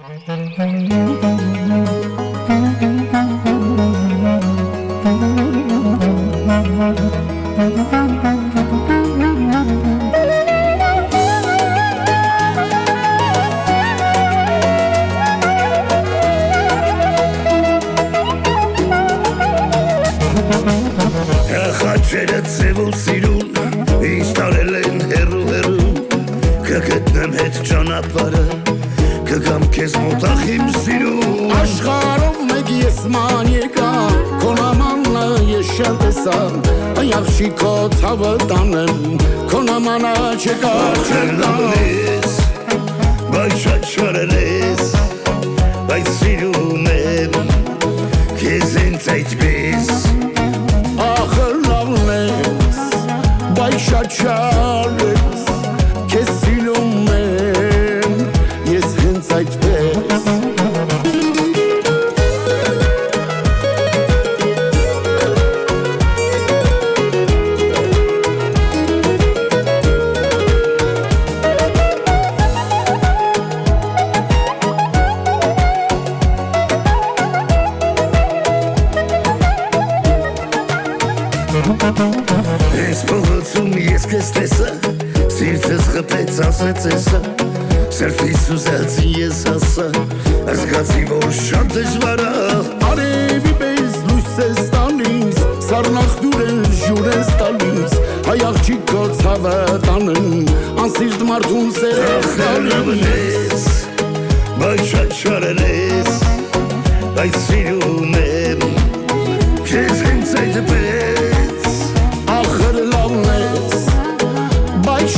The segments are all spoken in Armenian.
Խաչերը ձևով սիրուն ինձ տարել են հեռու կգտնեմ հետ ճանապարհը կգամ քեզ մոտախ իմ սիրուն Աշխարհով մեկ ես ման եկա քո նամանը ես շան տեսա այ աղջիկո ցավը տանեմ քո նամանը չկա Ախրնալես բայց շաչարել ես բայց սիրում եմ քեզ ինձ այդպես Շաչարես քեզ սիրում եմ ես հենց այդպես Ես փողոցում ես քեզ տեսա Սիրտս խփեց ասեց էսա Սրտիս ուզեցի ես ասա Զգացի որ շատ դժվար է Արևի պես լույս ես տալիս Սառնախտուր են ջուր ես տալիս Հայ աղջիկո ցավը տանեմ Անսիրտ մարդուն սեր Խելավնես Բայց շատ շարել ես Բայց սիրում եմ Քեզ հենց այդպես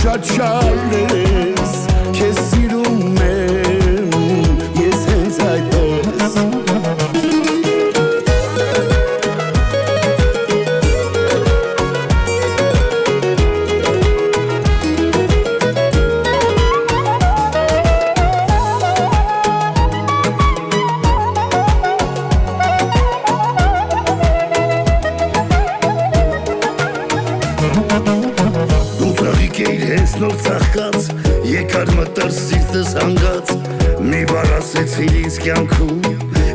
Շաչարես քեզ սիրում եմ ես հենց այդպես Հենց նոր ծաղկած եկար մտար սիրտս հանգած մի բառ ասեցիր ինձ կյանքում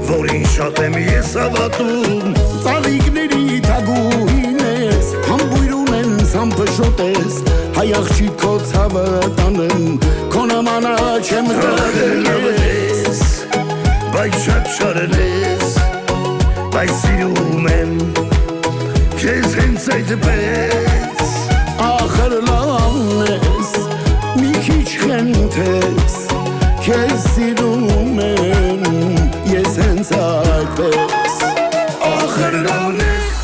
որին շատ եմ ես հավատում Ծաղիկների թագուհին ես համբույր ունես համբշոտ ես հայ աղջիկո ցավը տանեմ քո նամանը չեմ տալիս բայց շատ շարել ես բայց սիրում եմ քեզ հենց այդպես ախր լավն ես մի քիչ խենթես քեզ սիրում եմ ես հենց այդպես ախր լավն ես